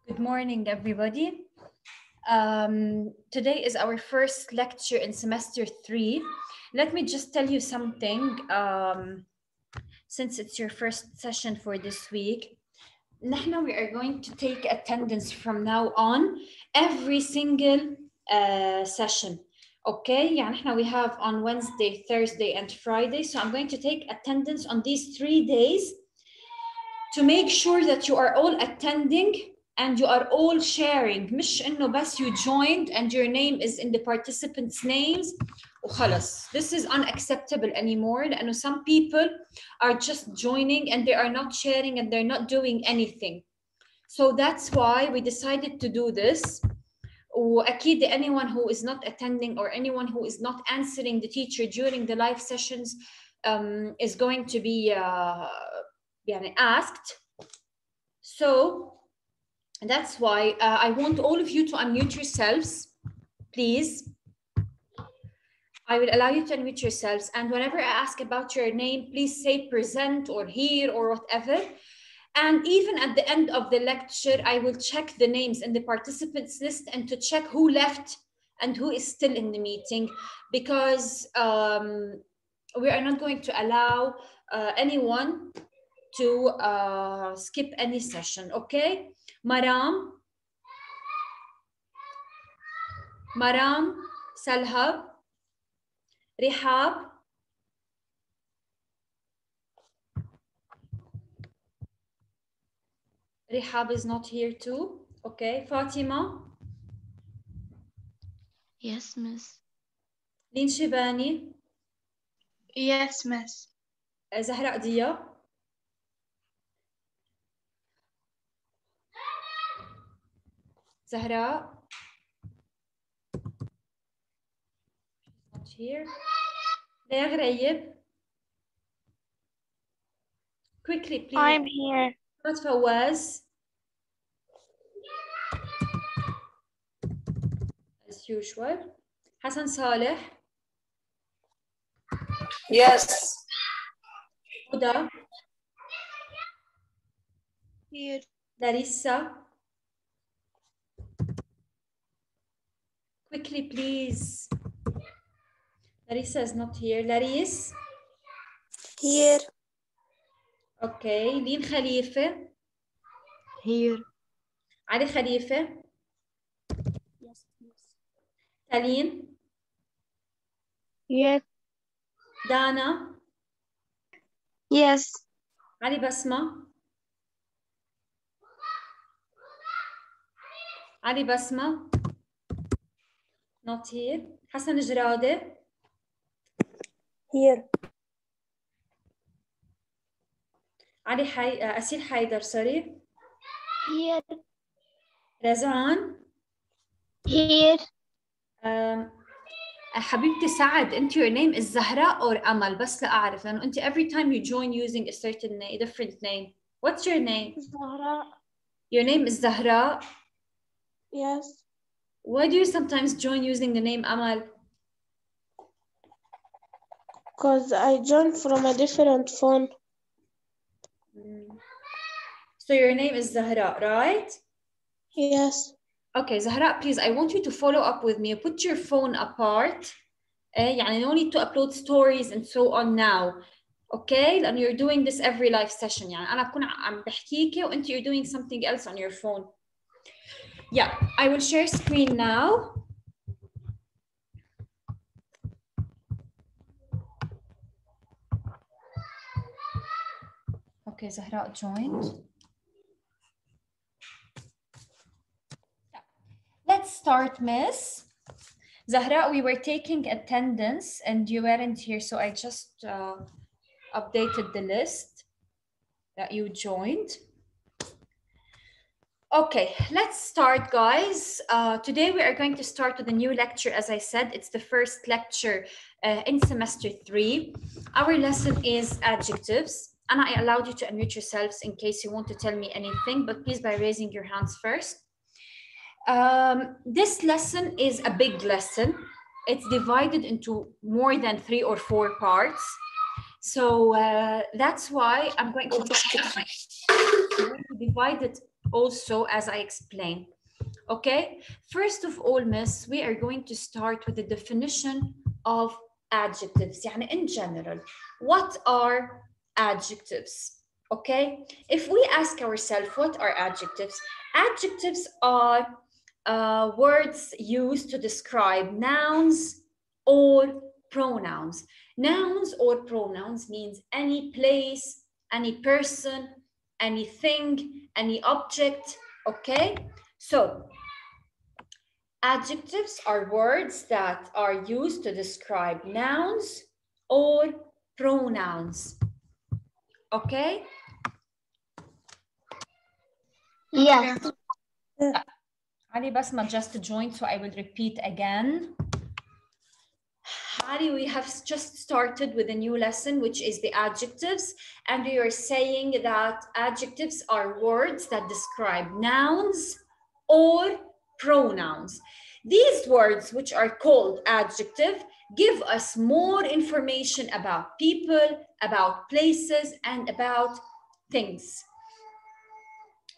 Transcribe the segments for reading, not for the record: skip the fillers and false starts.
Good morning, everybody. Today is our first lecture in semester 3. Let me just tell you something, since it's your first session for this week. Nahna, we are going to take attendance from now on every single session. Okay, يعني احنا we have on Wednesday, Thursday, and Friday. So I'm going to take attendance on these 3 days to make sure that you are all attending and you are all sharing. مش إنه بس you joined and your name is in the participants' names وخلص. This is unacceptable anymore لأنه some people are just joining and they are not sharing and they're not doing anything. So that's why we decided to do this. وأكيد anyone who is not attending or anyone who is not answering the teacher during the live sessions is going to be asked. So that's why I want all of you to unmute yourselves, please. I will allow you to unmute yourselves, and whenever I ask about your name, please say present or here or whatever. And even at the end of the lecture, I will check the names in the participants list and to check who left and who is still in the meeting, because we are not going to allow anyone to skip any session. Okay, Maram, Salhab, Rihab, Rihab is not here too. Okay, Fatima. Yes, miss. Lin Shibani. Yes, miss. Zahra Dia. Zahra. Not here. Leah Ghraib. Quickly, please. I'm here. Not Fawaz. As usual. Hassan Saleh. Yes. Huda. Here. Larissa. Quickly, please. Larissa is not here. Laris. Here. Okay. Lin Khalifa. Here. Ali Khalifa. Yes. Taleen. Yes. Dana. Yes. Ali Basma. Ali Basma. Not here. Hassan Jrade. Here. Ali Asil Haidar, sorry. Here. Razan. Here. حبيبتي سعد, انت your name is Zahra or Amal, بس لأعرف لأنه انت every time you join using a certain name, different name. What's your name? Zahra. Your name is Zahra. Yes. Why do you sometimes join using the name Amal? Because I joined from a different phone. So your name is Zahra, right? Yes. Okay, Zahra, please, I want you to follow up with me. Put your phone apart. يعني no need to upload stories and so on now. Okay? لأن you're doing this every live session. يعني أنا أكون عم بحكيكي وأنت you're doing something else on your phone. Yeah, I will share screen now. Okay, Zahra joined. Let's start, Miss. Zahra, we were taking attendance and you weren't here, so I just updated the list that you joined. Okay, let's start, guys. Today we are going to start with a new lecture. As I said, it's the first lecture in semester 3. Our lesson is adjectives. And I allowed you to unmute yourselves in case you want to tell me anything, but please by raising your hands first. This lesson is a big lesson. It's divided into more than 3 or 4 parts. So that's why I'm going to divide it also as I explained. Okay, first of all, Miss, we are going to start with the definition of adjectives. يعني in general, what are adjectives? Okay, if we ask ourselves what are adjectives, adjectives are words used to describe nouns or pronouns. Nouns or pronouns means any place, any person, anything, any object. Okay, so adjectives are words that are used to describe nouns or pronouns. Okay? Yes. Ali Basma just joined, so I will repeat again. Ali, we have just started with a new lesson, which is the adjectives. And we are saying that adjectives are words that describe nouns or pronouns. These words, which are called adjective, give us more information about people, about places, and about things.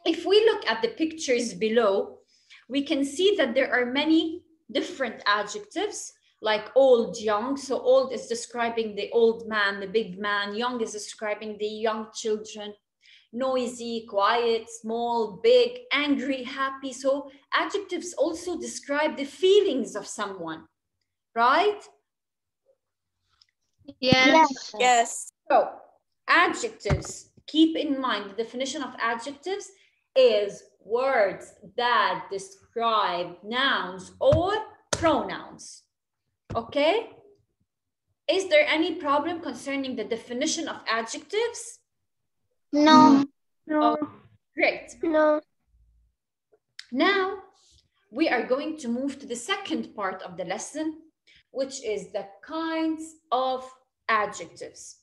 If we look at the pictures below, we can see that there are many different adjectives, like old, young. So old is describing the old man, the big man. Young is describing the young children. Noisy, quiet, small, big, angry, happy. So adjectives also describe the feelings of someone, right? Yes. Yes. So adjectives, keep in mind the definition of adjectives is words that describe nouns or pronouns. Okay? Is there any problem concerning the definition of adjectives? No. Oh, great. No. Now, we are going to move to the second part of the lesson, which is the kinds of adjectives.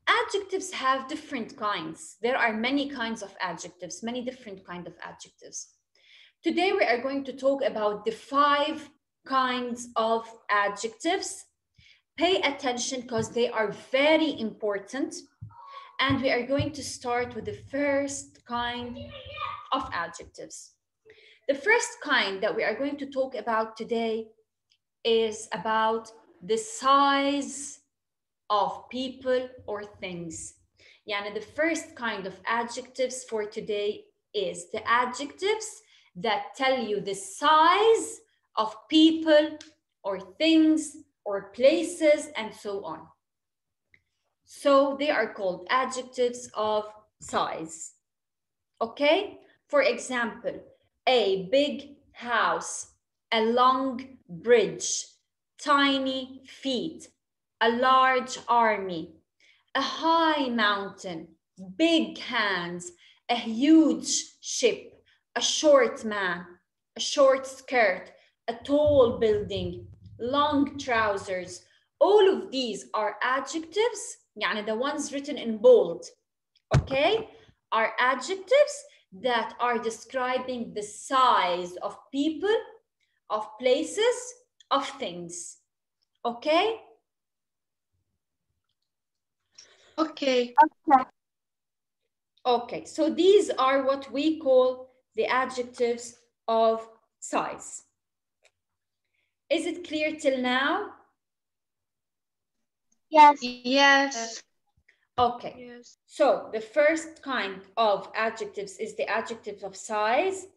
Adjectives have different kinds. There are many kinds of adjectives, many different kinds of adjectives. Today, we are going to talk about the 5 kinds of adjectives. Pay attention because they are very important. And we are going to start with the first kind of adjectives. The first kind that we are going to talk about today is about the size of people or things. Yani the first kind of adjectives for today is the adjectives that tell you the size of people or things or places and so on. So they are called adjectives of size. Okay? For example, a big house, a long bridge, tiny feet, a large army, a high mountain, big hands, a huge ship, a short man, a short skirt, a tall building, long trousers. All of these are adjectives, يعني the ones written in bold, okay, are adjectives that are describing the size of people, of places, of things. Okay? Okay. Okay, so these are what we call the adjectives of size. Is it clear till now? Yes. Yes. Okay, Yes. so the first kind of adjectives is the adjectives of size.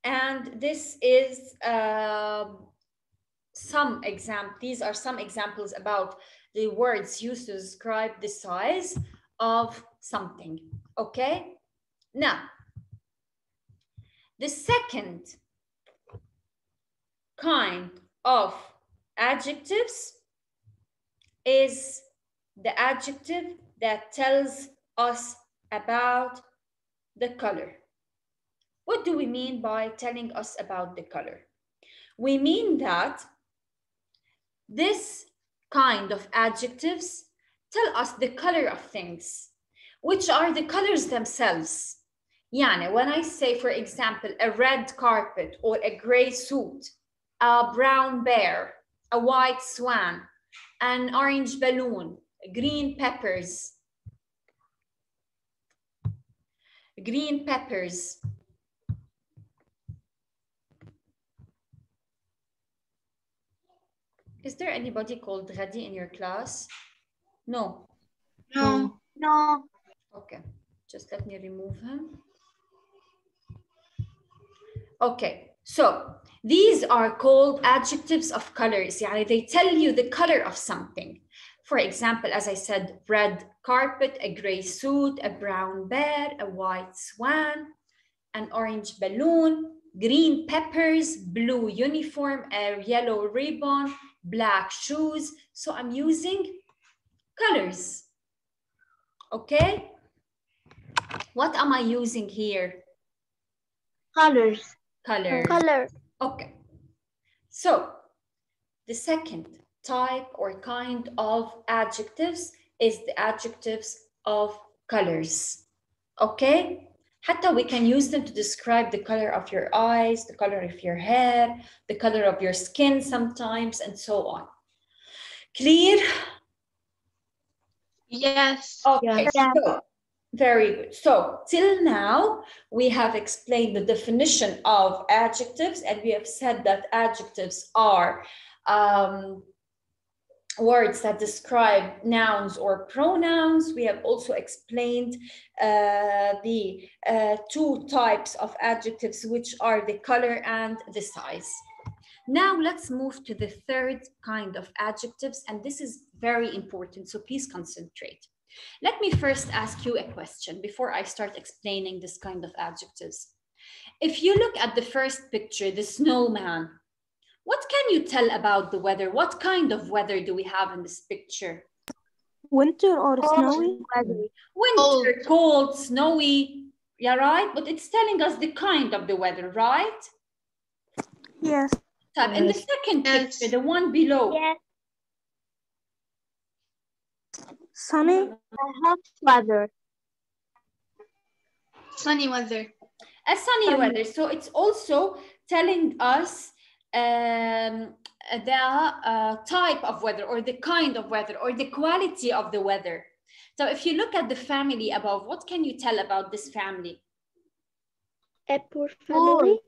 And this is these are some examples about the words used to describe the size of something. Okay, now the second kind of adjectives is the adjective that tells us about the color. What do we mean by telling us about the color? We mean that this kind of adjectives tell us the color of things, which are the colors themselves. Yani, when I say, for example, a red carpet or a gray suit, a brown bear, a white swan, an orange balloon, green peppers, Is there anybody called Ghadi in your class? No. No. No. Okay, just let me remove him. Okay, so these are called adjectives of colors. يعني they tell you the color of something. For example, as I said, red carpet, a gray suit, a brown bear, a white swan, an orange balloon, green peppers, blue uniform, a yellow ribbon, black shoes. So I'm using colors. Okay? What am I using here? Colors. Color. Color. Okay. So the second type or kind of adjectives is the adjectives of colors. Okay? حتى we can use them to describe the color of your eyes, the color of your hair, the color of your skin sometimes, and so on. Clear? Yes. Okay, Yeah. so very good. So till now, we have explained the definition of adjectives, and we have said that adjectives are words that describe nouns or pronouns. We have also explained the two types of adjectives, which are the color and the size. Now let's move to the third kind of adjectives, and this is very important, so please concentrate. Let me first ask you a question before I start explaining this kind of adjectives. If you look at the first picture, the snowman, what can you tell about the weather? What kind of weather do we have in this picture? Winter or snowy? Winter, cold, snowy, yeah, right? But it's telling us the kind of the weather, right? Yes. In the second picture, the one below. Yes. Sunny? Hot weather. Sunny weather. A sunny weather. So it's also telling us the type of weather or the kind of weather or the quality of the weather. So if you look at the family above, what can you tell about this family? A poor family.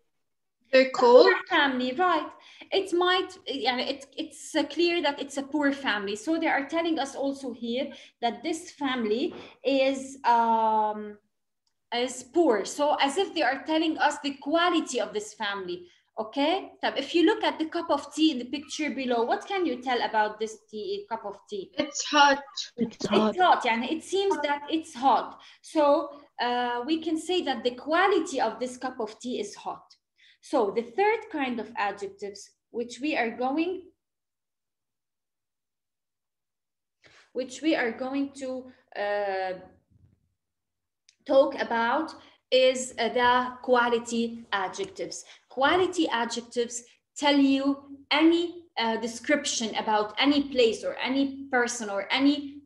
They're cold. Poor family, right? It might, it's clear that it's a poor family. So they are telling us also here that this family is poor. So as if they are telling us the quality of this family. Okay, so if you look at the cup of tea in the picture below, what can you tell about this cup of tea? It's hot. It's hot. It's hot, and it seems that it's hot. So we can say that the quality of this cup of tea is hot. So the third kind of adjectives, which we are going to talk about is the quality adjectives. Quality adjectives tell you any description about any place or any person or any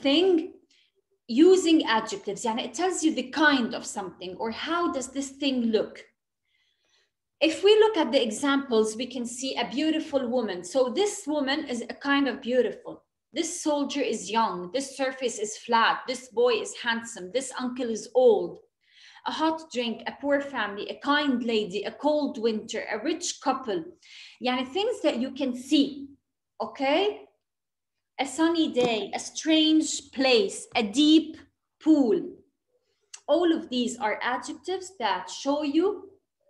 thing using adjectives. Yani it tells you the kind of something or how does this thing look. If we look at the examples, we can see a beautiful woman. So this woman is a kind of beautiful. This soldier is young. This surface is flat. This boy is handsome. This uncle is old. A hot drink, a poor family, a kind lady, a cold winter, a rich couple. Yani things that you can see, okay? A sunny day, a strange place, a deep pool. All of these are adjectives that show you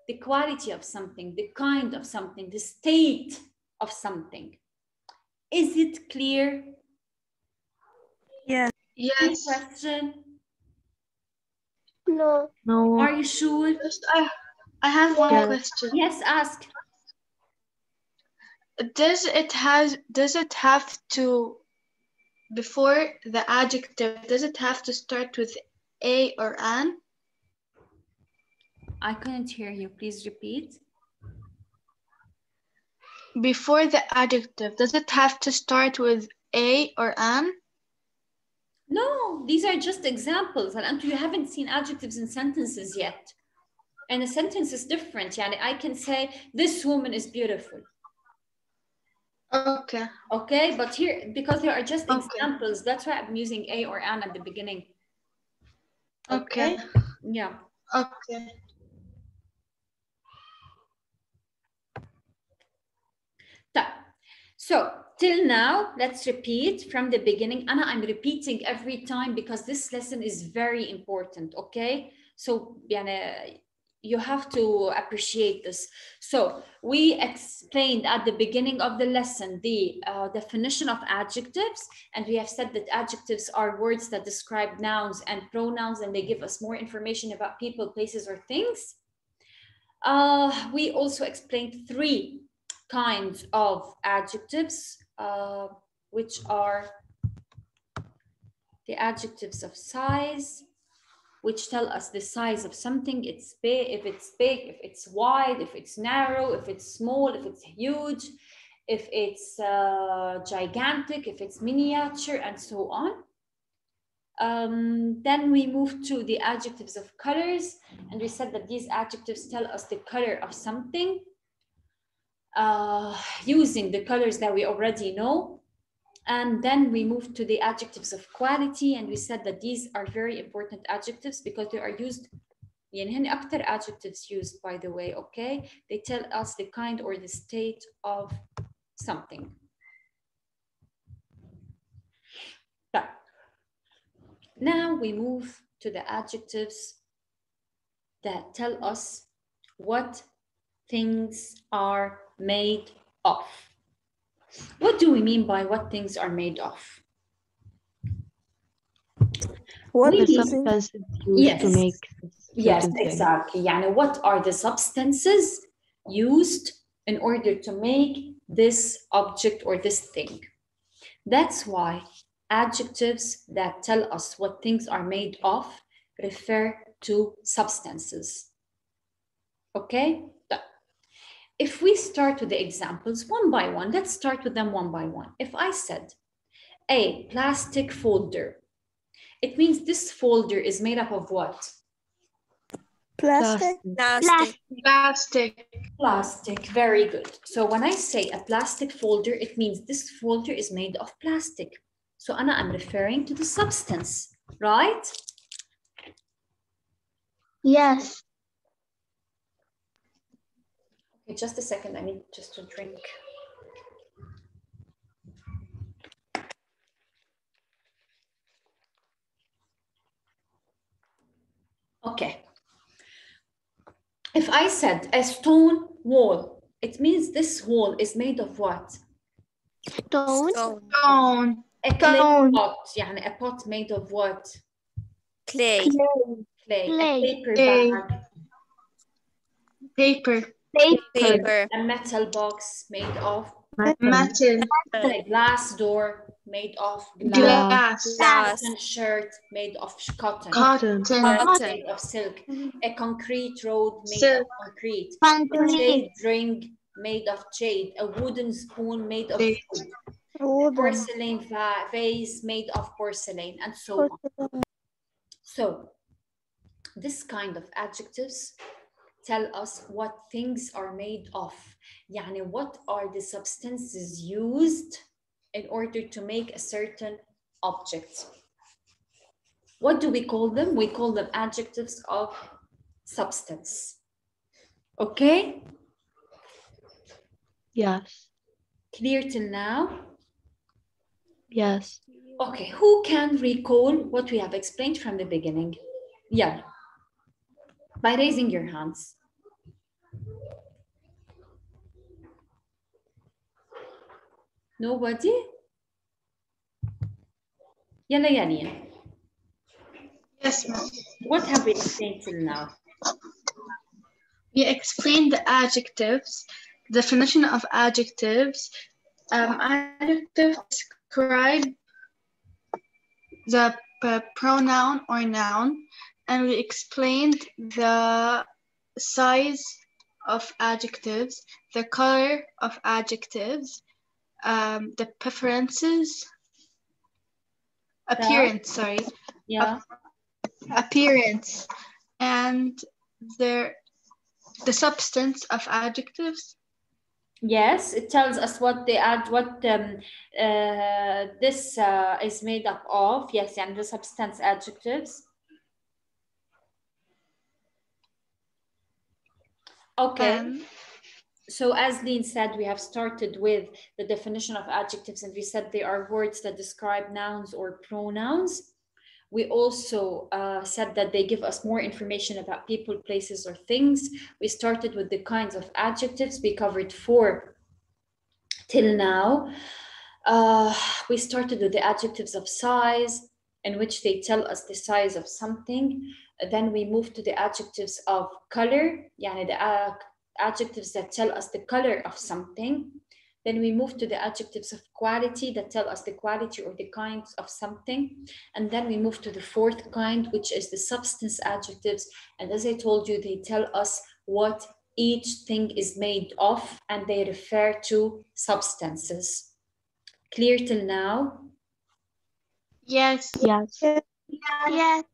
the quality of something, the kind of something, the state of something. Is it clear? Yes. Yes. Any question? No. No. Are you sure? I have one question. Yes, ask. Does it have to, before the adjective, does it have to start with a or an? I couldn't hear you. Please repeat. Before the adjective, does it have to start with a or an? No, these are just examples. And you haven't seen adjectives in sentences yet. And a sentence is different. Yani I can say, this woman is beautiful. Okay. Okay, but here, because there are just examples, that's why I'm using a or an at the beginning. Okay. Yeah. Okay. So till now, let's repeat from the beginning. Anna, I'm repeating every time because this lesson is very important, okay? So you have to appreciate this. So we explained at the beginning of the lesson the definition of adjectives, and we have said that adjectives are words that describe nouns and pronouns, and they give us more information about people, places, or things. We also explained 3 kinds of adjectives, which are the adjectives of size, which tell us the size of something. It's big, if it's big, if it's wide, if it's narrow, if it's small, if it's huge, if it's gigantic, if it's miniature, and so on. Then we moved to the adjectives of colors, and we said that these adjectives tell us the color of something, using the colors that we already know. And then we moved to the adjectives of quality, and we said that these are very important adjectives because they are used, يعني هن أكتر adjectives used, by the way, okay? They tell us the kind or the state of something. But now we move to the adjectives that tell us what things are made of. What do we mean by what things are made of? What The is it? substances used to make Yes, certain thing. exactly. يعني what are the substances used in order to make this object or this thing? That's why adjectives that tell us what things are made of refer to substances. Okay? If we start with the examples one by one, let's start with them one by one. If I said a plastic folder, it means this folder is made up of what? Plastic? Plastic, very good. So when I say a plastic folder, it means this folder is made of plastic. So Anna, I'm referring to the substance, right? Yes. Okay, just a second, I need just to drink. Okay. If I said a stone wall, it means this wall is made of what? Stone. A clay Stone. pot, يعني a pot made of what? Clay. Clay. A Clay. paper Clay. bag. Paper. Paper. A metal box made of. Metal. A glass door made of Glass. Glass. Cotton shirt made of cotton. Cotton. Made of silk. A concrete road made Silk. of concrete. A Concrete. jade ring made of jade. A wooden spoon made of Jade. wood. A Wooden. porcelain vase made of porcelain, and so on. So this kind of adjectives tell us what things are made of. يعني what are the substances used in order to make a certain object. What do we call them? We call them adjectives of substance. Okay? Yes. Clear till now? Yes. Okay, who can recall what we have explained from the beginning? Yeah. By raising your hands. Nobody? Yalla Yalin. Yes, ma'am. What have we explained till now? We explained the adjectives, definition of adjectives. Adjectives describe the pronoun or noun, and we explained the size of adjectives, the color of adjectives, the preferences, appearance, Yeah. appearance, and the substance of adjectives. Yes, it tells us what they add, what this is made up of. Yes, and the substance adjectives. Okay. So as Lynn said, we have started with the definition of adjectives, and we said they are words that describe nouns or pronouns. We also said that they give us more information about people, places, or things. We started with the kinds of adjectives. We covered 4 till now. We started with the adjectives of size, in which they tell us the size of something. Then we moved to the adjectives of color, yani the adjectives that tell us the color of something. Then we move to the adjectives of quality that tell us the quality or the kinds of something. And then we move to the 4th kind, which is the substance adjectives. And as I told you, they tell us what each thing is made of, and they refer to substances. Clear till now? Yes. Yes. Yes.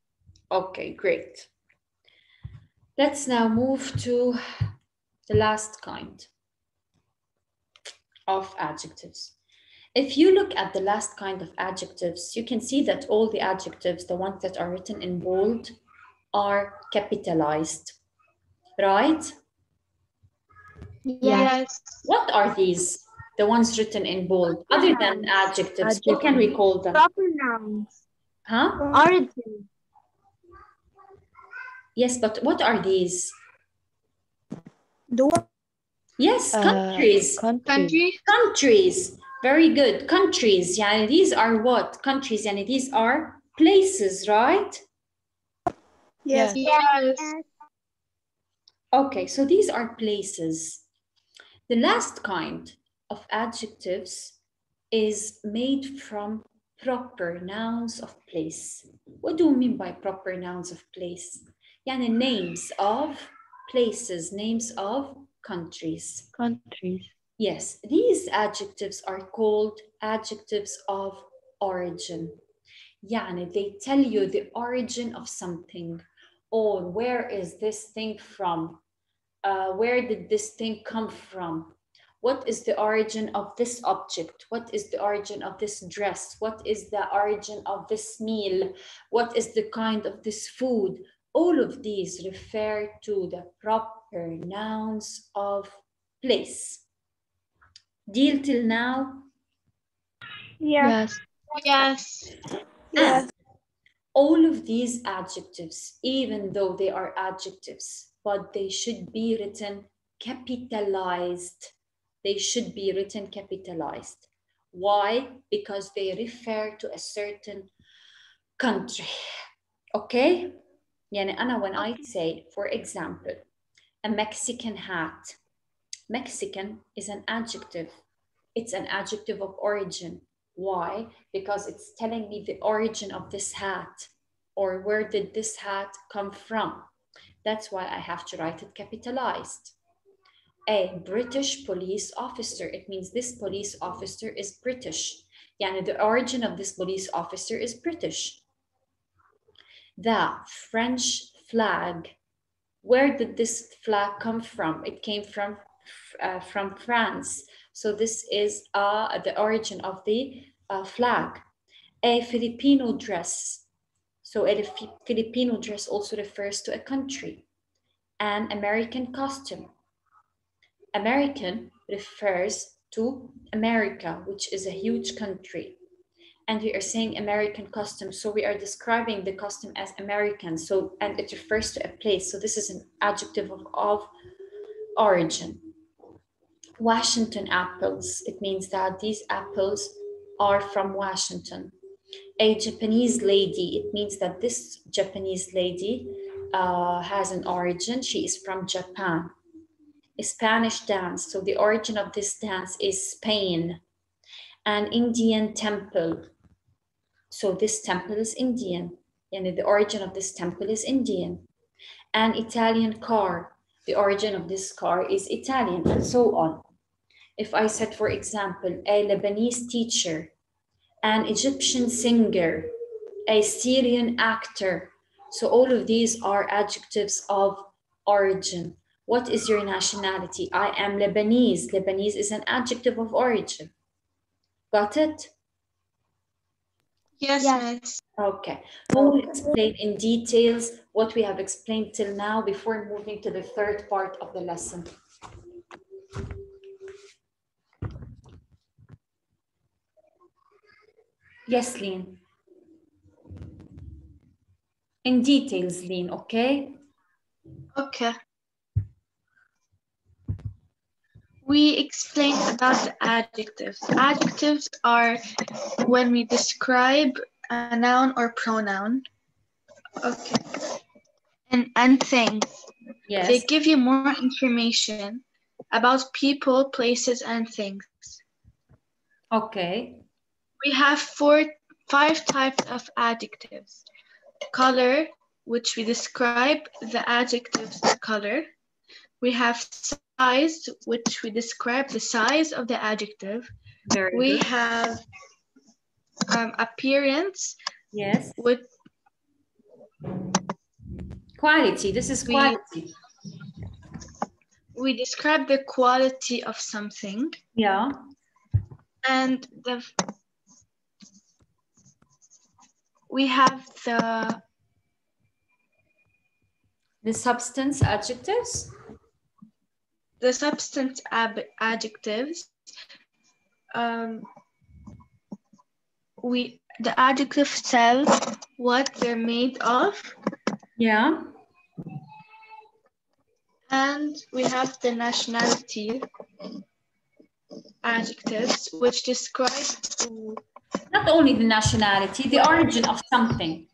Okay, great. Let's now move to the last kind of adjectives. If you look at the last kind of adjectives, you can see that all the adjectives, the ones that are written in bold, are capitalized, right? Yes. What are these? The ones written in bold, other than adjectives, what can we call them? Proper nouns. Huh? Origin. Yes, but what are these? The Yes, countries. Country. Countries. Very good. Countries. Yani these are what? Countries. Yani these are places, right? Yes. Yes. Okay, so these are places. The last kind of adjectives is made from proper nouns of place. What do we mean by proper nouns of place? Yani names of places, names of countries. Countries. Yes, these adjectives are called adjectives of origin. Yani they tell you the origin of something, or where is this thing from? Where did this thing come from? What is the origin of this object? What is the origin of this dress? What is the origin of this meal? What is the kind of this food? All of these refer to the proper nouns of place. Deal till now? Yeah. Yes. Yes. And all of these adjectives, even though they are adjectives, but they should be written capitalized. They should be written capitalized. Why? Because they refer to a certain country. Okay? Yani أنا when I say, for example, a Mexican hat. Mexican is an adjective. It's an adjective of origin. Why? Because it's telling me the origin of this hat, or where did this hat come from. That's why I have to write it capitalized. A British police officer. It means this police officer is British. Yani the origin of this police officer is British. The French flag. Where did this flag come from? It came from France. So this is the origin of the flag. A Filipino dress. So a Filipino dress also refers to a country. An American costume. American refers to America, which is a huge country. And we are saying American costume, so we are describing the costume as American. So, and it refers to a place. So this is an adjective of origin. Washington apples. It means that these apples are from Washington. A Japanese lady. It means that this Japanese lady has an origin. She is from Japan. A Spanish dance. So the origin of this dance is Spain. An Indian temple. So this temple is Indian. And the origin of this temple is Indian. An Italian car. The origin of this car is Italian, and so on. If I said, for example, a Lebanese teacher, an Egyptian singer, a Syrian actor. So all of these are adjectives of origin. What is your nationality? I am Lebanese. Lebanese is an adjective of origin. Got it? Yes, miss. Okay. We will explain in details what we have explained till now before moving to the third part of the lesson. Yes, Lean. In details, Lean, okay? Okay. We explained about the adjectives. Adjectives are when we describe a noun or pronoun. Okay. And things. Yes. They give you more information about people, places, and things. Okay. We have 5 types of adjectives. Color, which we describe the adjective's color. We have size, which we describe the size of the adjective. Very good. Have appearance. Yes. With quality. This is quality. We describe the quality of something. Yeah. And we have the substance adjectives. The substance adjectives. The adjectives tell what they're made of. Yeah. And we have the nationality adjectives, which describe not only the nationality, the origin of something.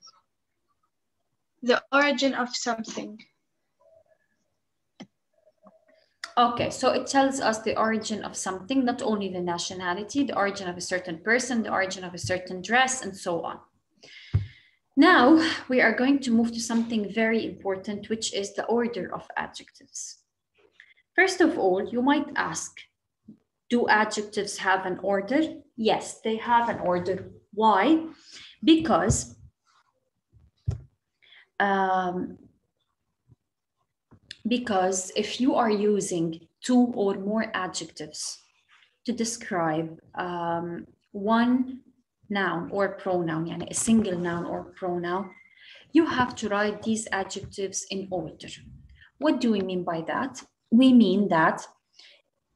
The origin of something. Okay, so it tells us the origin of something, not only the nationality, the origin of a certain person, the origin of a certain dress, and so on. Now, we are going to move to something very important, which is the order of adjectives. First of all, you might ask, do adjectives have an order? Yes, they have an order. Why? Because if you are using 2 or more adjectives to describe one noun or pronoun, yani a single noun or pronoun, you have to write these adjectives in order. What do we mean by that? We mean that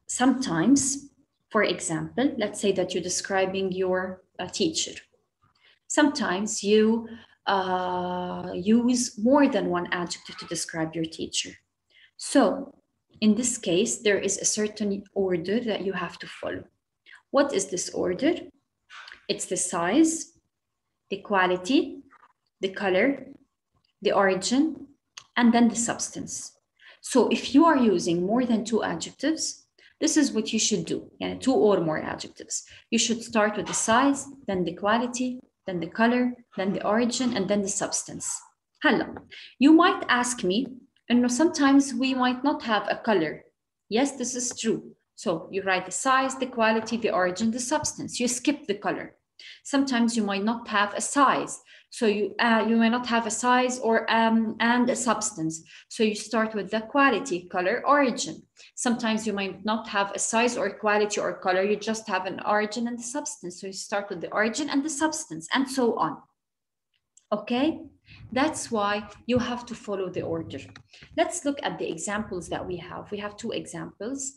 sometimes, for example, let's say that you're describing your teacher. Sometimes you use more than one adjective to describe your teacher. So in this case, there is a certain order that you have to follow. What is this order? It's the size, the quality, the color, the origin, and then the substance. So if you are using more than 2 adjectives, this is what you should do. 2 or more adjectives. You should start with the size, then the quality, then the color, then the origin, and then the substance. Hello. You might ask me, sometimes we might not have a color. Yes, this is true. So you write the size, the quality, the origin, the substance. You skip the color. Sometimes you might not have a size. So you might not have a size or and a substance. So you start with the quality, color, origin. Sometimes you might not have a size or quality or color. You just have an origin and the substance. So you start with the origin and the substance, and so on. Okay? That's why you have to follow the order. Let's look at the examples that we have. We have 2 examples.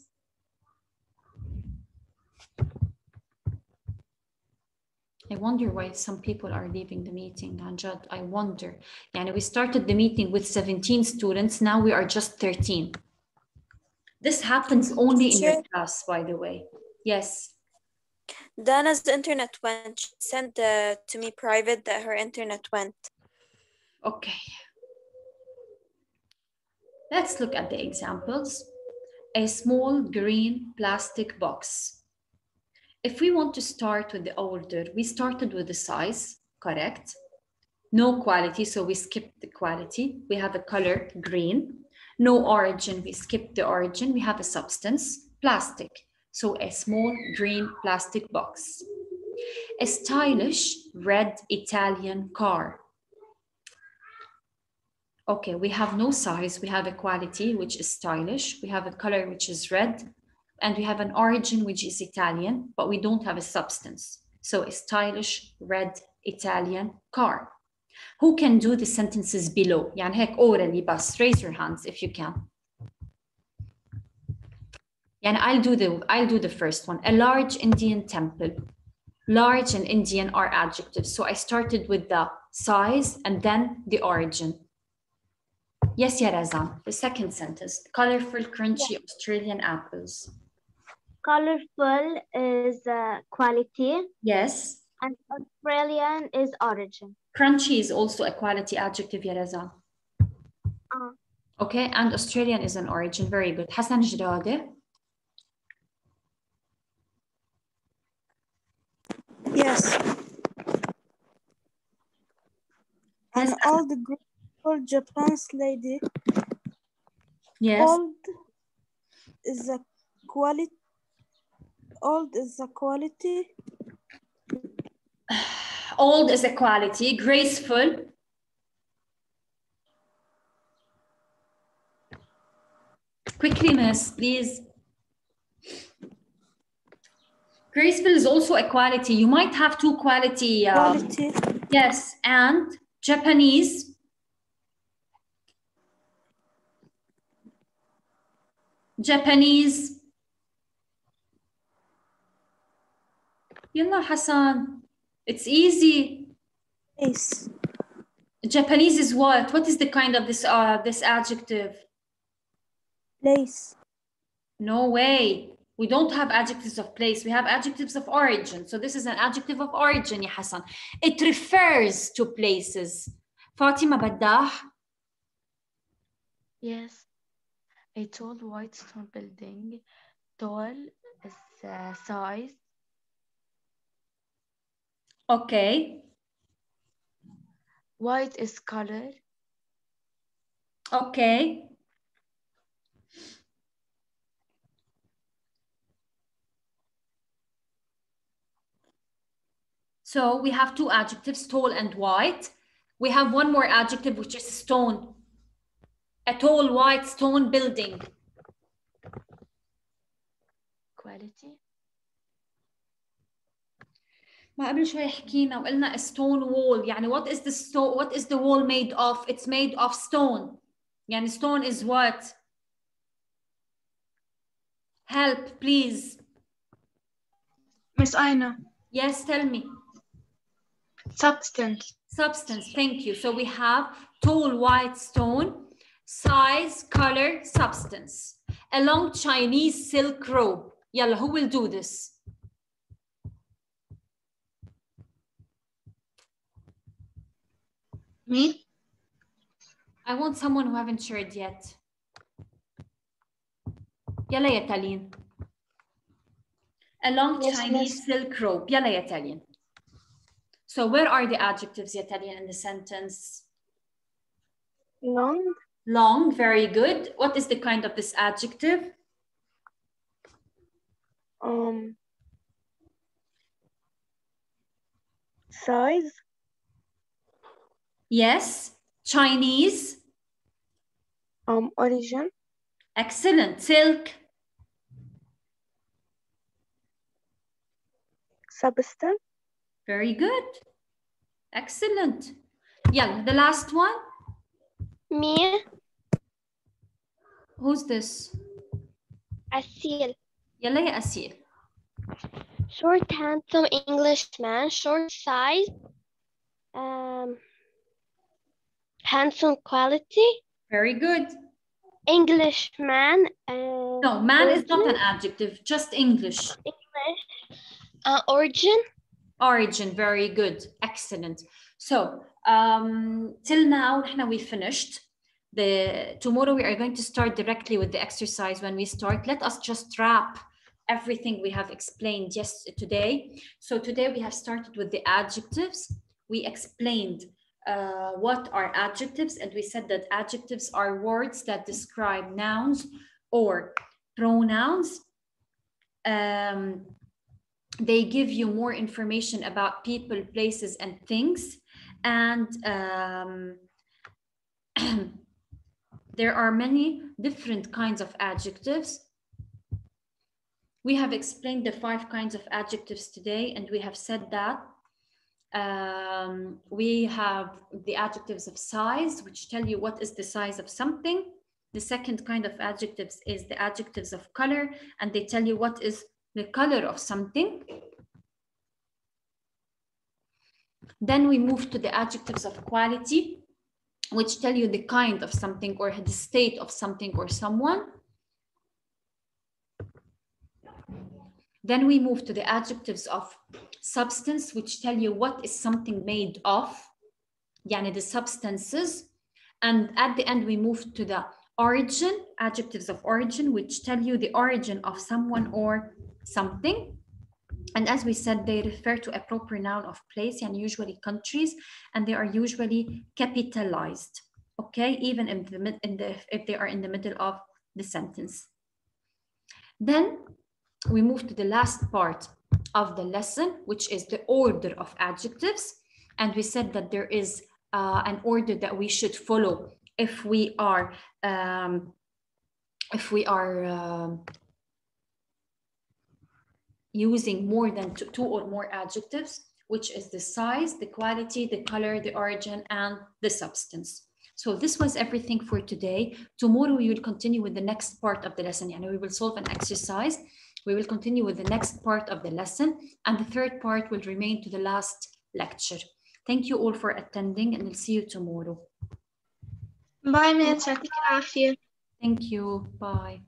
I wonder why some people are leaving the meeting, Anjad. I wonder. We started the meeting with 17 students. Now we are just 13. This happens only in your class, by the way. Yes. Dana's internet went. She sent to me private that her internet went. Okay. Let's look at the examples. A small green plastic box. If we want to start with the order, we started with the size, correct? No quality, so we skipped the quality. We have a color, green. No origin, we skipped the origin. We have a substance, plastic. So a small green plastic box. A stylish red Italian car. Okay, we have no size. We have a quality, which is stylish. We have a color, which is red. And we have an origin, which is Italian, but we don't have a substance. So a stylish red Italian car. Who can do the sentences below? يعني هيك orally بس. Raise your hands if you can. يعني I'll do the first one. A large Indian temple. Large and Indian are adjectives. So I started with the size and then the origin. Yes, ya Razan. The second sentence. Colorful, crunchy Australian apples. Colorful is quality. Yes. And Australian is origin. Crunchy is also a quality adjective, ya Razan. Okay, and Australian is an origin. Very good. Hassan Jrade. Yes. An old graceful Japanese lady. Yes. Old is a quality. Old is a quality. Old is a quality. Graceful. Quickly, miss, please. Graceful is also a quality. You might have two quality. Quality. Yes, and Japanese. Japanese. Yalla Hassan. It's easy. Yes. Japanese is what? What is the kind of this adjective? Place. No way. We don't have adjectives of place. We have adjectives of origin. So this is an adjective of origin, ya Hassan. It refers to places. Fatima Baddah. Yes. A tall white stone building. Tall is size. Okay. White is color. Okay. So we have two adjectives, tall and white. We have one more adjective, which is stone. A tall white stone building. Quality. ما قبل شوي حكينا وقلنا a stone wall. يعني what is the stone? What is the wall made of? It's made of stone. يعني stone is what? Help, please. Miss Aina. Yes, tell me. Substance. Substance, thank you. So we have tall white stone, size, color, substance. A long Chinese silk robe. Yalla, who will do this? Me? I want someone who haven't shared yet. Yalla ya Talin. A long Chinese silk robe. Yalla ya Talin. So where are the adjectives, ya Talin, in the sentence? Long. Long, very good. What is the kind of this adjective? Size. Yes. Chinese. Origin. Excellent. Silk. Substance. Very good. Excellent. Yeah, the last one. Me. Who's this? Asil. Yalla ya Asil. Short, handsome Englishman. Short size. Handsome quality. Very good. Englishman. No, man is not an adjective, just English. English. Origin. Origin, very good. Excellent. So, till now, we finished. Tomorrow we are going to start directly with the exercise. When we start, let us just wrap everything we have explained today. So today we have started with the adjectives. We explained what are adjectives, and we said that adjectives are words that describe nouns or pronouns. They give you more information about people, places, and things. And there are many different kinds of adjectives. We have explained the 5 kinds of adjectives today, and we have said that we have the adjectives of size, which tell you what is the size of something. The second kind of adjectives is the adjectives of color, and they tell you what is the color of something. Then we move to the adjectives of quality, which tell you the kind of something or the state of something or someone. Then we move to the adjectives of substance, which tell you what is something made of, yani the substances. And at the end, we move to the origin, adjectives of origin, which tell you the origin of someone or something. And as we said, they refer to a proper noun of place, and usually countries, and they are usually capitalized, okay, even if they are in the middle of the sentence. Then we move to the last part of the lesson, which is the order of adjectives. And we said that there is an order that we should follow if we are using more than two or more adjectives, which is the size, the quality, the color, the origin, and the substance. So this was everything for today. Tomorrow we will continue with the next part of the lesson. Yani we will solve an exercise. We will continue with the next part of the lesson, and the third part will remain to the last lecture. Thank you all for attending, and I'll see you tomorrow. Bye, Miss. يعطيك العافية. Thank you. Bye.